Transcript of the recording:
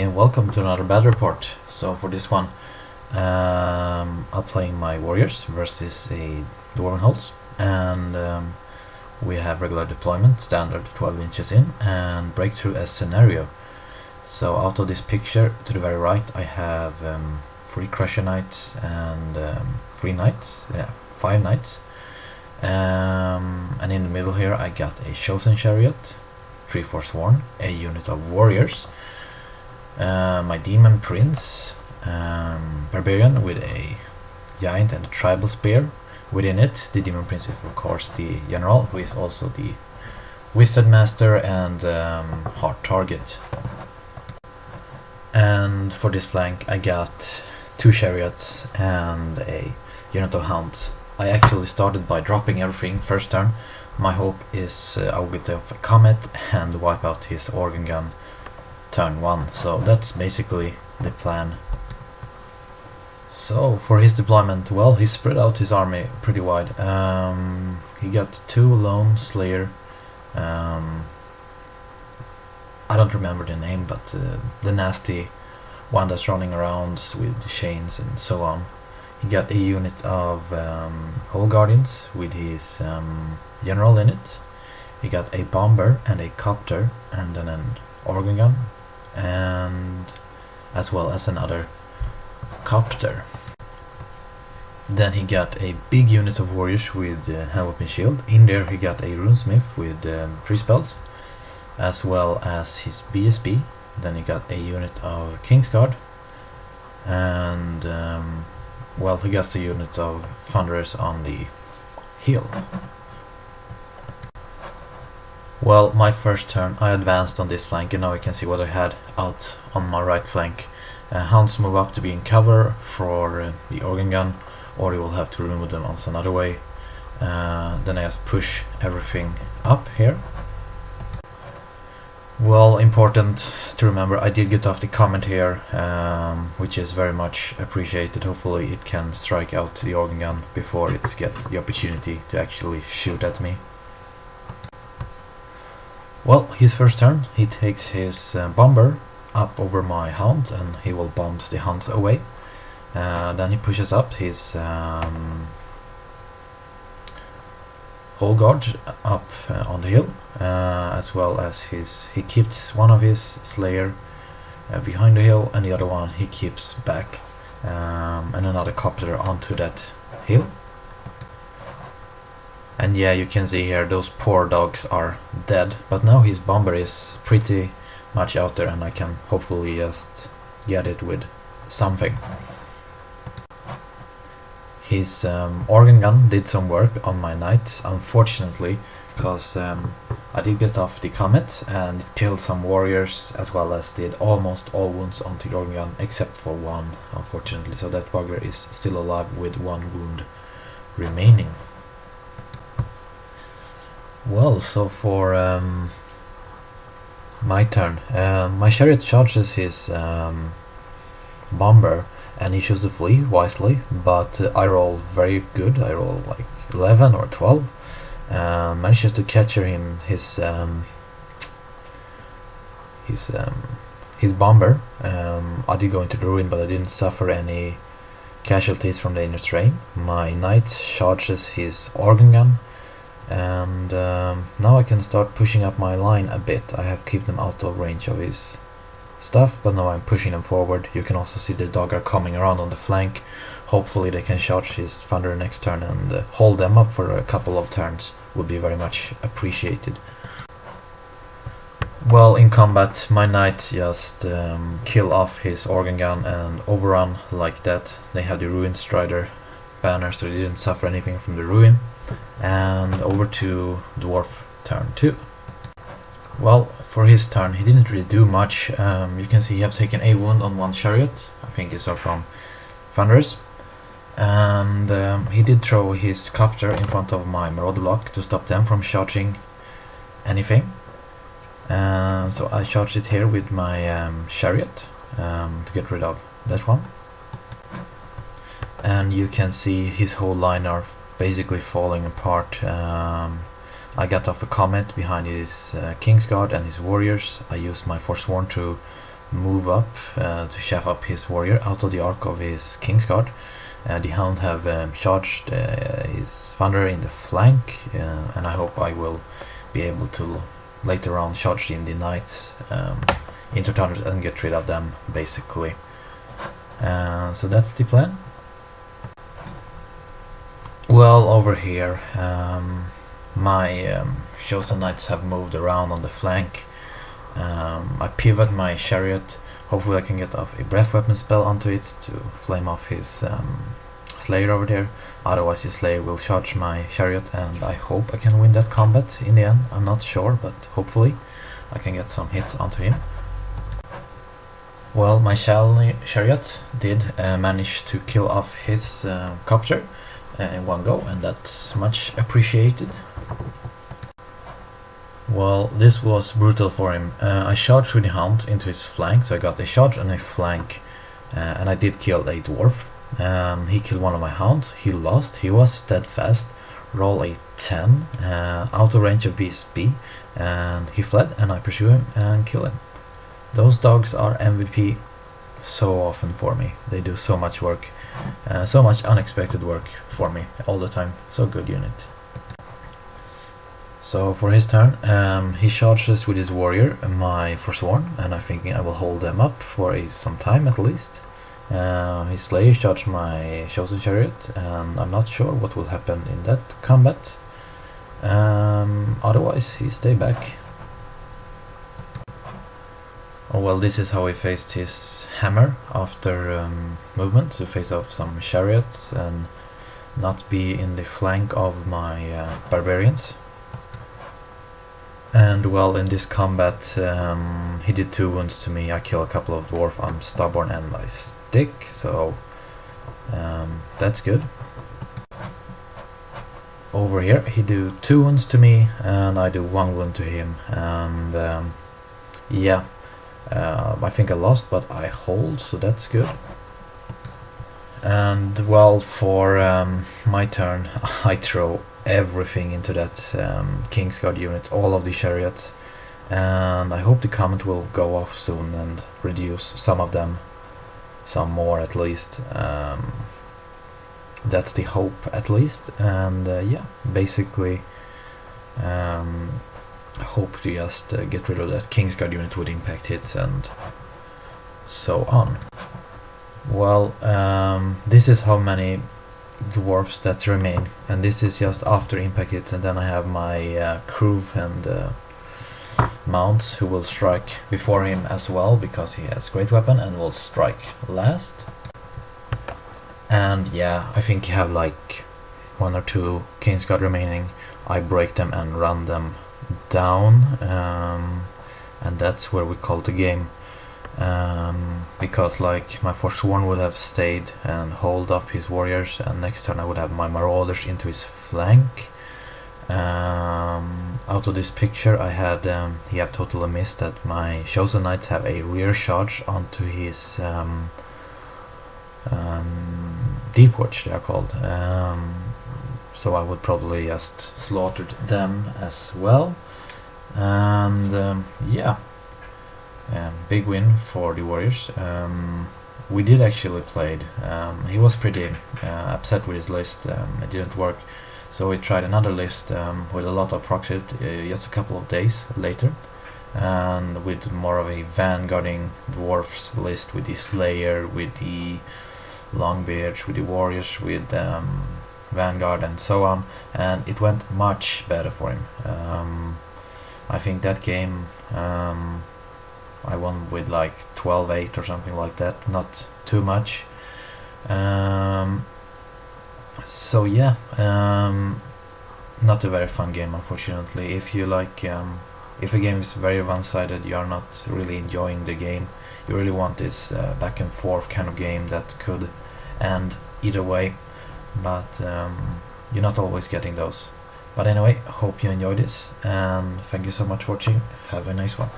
and welcome to another battle report. So for this one, I'm playing my warriors versus a dwarven holes, and we have regular deployment, standard 12 inches in, and breakthrough as scenario. So out of this picture to the very right, I have 3 crusher knights and 3 knights, 5 knights, and in the middle here I got a chosen chariot, 3 forsworn, a unit of warriors, my demon prince, barbarian with a giant and a tribal spear. Within it, the demon prince is of course the general, who is also the wizard master and hard target. And for this flank I got 2 chariots and a unit of hounds. I actually started by dropping everything first turn. My hope is I will get off a comet and wipe out his organ gun turn 1. So that's basically the plan. So for his deployment, well, he spread out his army pretty wide. He got 2 lone slayer. I don't remember the name, but the nasty one that's running around with the chains and so on. He got a unit of Hole Guardians with his general in it. He got a bomber and a copter and then an organ gun, and as well as another copter. Then he got a big unit of warriors with hand weapon shield. In there he got a runesmith with 3 spells, as well as his BSB. Then he got a unit of Kingsguard, and well, he got a unit of Thunderers on the hill. Well, my first turn I advanced on this flank, and now you can see what I had out on my right flank. Hounds move up to be in cover for the organ gun, or you will have to remove them on some other way. Then I just push everything up here. Well, important to remember, I did get off the comment here, which is very much appreciated. Hopefully it can strike out the organ gun before it gets the opportunity to actually shoot at me. Well, his first turn, he takes his bomber up over my hound, and he will bomb the hounds away. Then he pushes up his whole guard up on the hill, as well as he keeps one of his slayer behind the hill, and the other one he keeps back, and another copter onto that hill. And yeah, you can see here those poor dogs are dead, but now his bomber is pretty much out there, and I can hopefully just get it with something. His organ gun did some work on my knights, unfortunately, because I did get off the comet and it killed some warriors, as well as did almost all wounds onto the organ gun except for 1, unfortunately. So that bugger is still alive with 1 wound remaining. Well, so for my turn, my chariot charges his bomber, and he chooses to flee wisely, but I roll very good. I roll like 11 or 12. Manages to capture him his bomber. I did go into the ruin, but I didn't suffer any casualties from the inner terrain. My knight charges his organ gun, and now I can start pushing up my line a bit. I have kept them out of range of his stuff, but now I'm pushing them forward. You can also see the dog are coming around on the flank. Hopefully they can charge his thunder next turn and hold them up for a couple of turns. Would be very much appreciated. Well, in combat my knight just kill off his organ gun and overrun like that. They have the ruin strider banner, so they didn't suffer anything from the ruin. And over to dwarf turn 2. Well, for his turn he didn't really do much. You can see he have taken a wound on 1 chariot. I think it's from Thunderers. And he did throw his copter in front of my marauder block to stop them from charging anything. So I charged it here with my chariot to get rid of that one. And you can see his whole line are basically falling apart. I got off a comet behind his Kingsguard and his warriors. I used my Forsworn to move up to shove up his warrior out of the arc of his Kingsguard. The Hound have charged his Thunder in the flank, and I hope I will be able to later on charge in the Knights into Thunder and get rid of them, basically. So that's the plan. Well, over here my Chosen Knights have moved around on the flank. I pivot my chariot. Hopefully I can get off a breath weapon spell onto it to flame off his Slayer over there. Otherwise his Slayer will charge my chariot, and I hope I can win that combat in the end. I'm not sure, but hopefully I can get some hits onto him. Well, my chariot did manage to kill off his copter in one go, and that's much appreciated. Well, this was brutal for him. I charged with the Hound into his flank, so I got a charge and a flank, and I did kill a dwarf. He killed one of my Hounds, he lost, he was steadfast, roll a 10, out of range of BSB, and he fled, and I pursue him and kill him. Those dogs are MVP so often for me. They do so much work, so much unexpected work for me all the time. So good unit. So for his turn, he charges with his warrior, my Forsworn, and I think I will hold them up for some time at least. His Slayer charged my Chosen Chariot, and I'm not sure what will happen in that combat. Otherwise, he stay back. Oh well, this is how he faced his hammer after movement, to face off some chariots and not be in the flank of my barbarians. And well, in this combat he did 2 wounds to me. I kill a couple of dwarf. I'm stubborn and I stick, so that's good. Over here he do 2 wounds to me and I do 1 wound to him, and yeah, I think I lost, but I hold, so that's good. And well, for my turn I throw everything into that Kingsguard unit, all of the chariots, and I hope the comment will go off soon and reduce some of them, some more at least. That's the hope at least, and yeah, basically I hope to just get rid of that Kingsguard unit with impact hits and so on. Well, this is how many dwarfs that remain, and this is just after impact hits, and then I have my crew and mounts who will strike before him as well, because he has great weapon and will strike last. And yeah, I think you have like 1 or 2 Kingsguard remaining. I break them and run them down, and that's where we call the game. Because like my Forsworn would have stayed and hold up his warriors, and next turn I would have my Marauders into his flank. Out of this picture I had he have totally missed that my Chosen Knights have a rear charge onto his Deep Watch, they are called. So I would probably just slaughtered them as well, and yeah. Big win for the Warriors. We did actually played. He was pretty upset with his list. It didn't work, so we tried another list with a lot of proxy just a couple of days later, and with more of a vanguarding dwarfs list, with the Slayer, with the Longbeards, with the Warriors, with Vanguard and so on, and it went much better for him. I think that game I won with like 12-8 or something like that, not too much. So yeah, not a very fun game, unfortunately. If you like, if a game is very one-sided, you are not really enjoying the game. You really want this back and forth kind of game that could end either way, but you're not always getting those. But anyway, hope you enjoyed this, and thank you so much for watching. Have a nice one.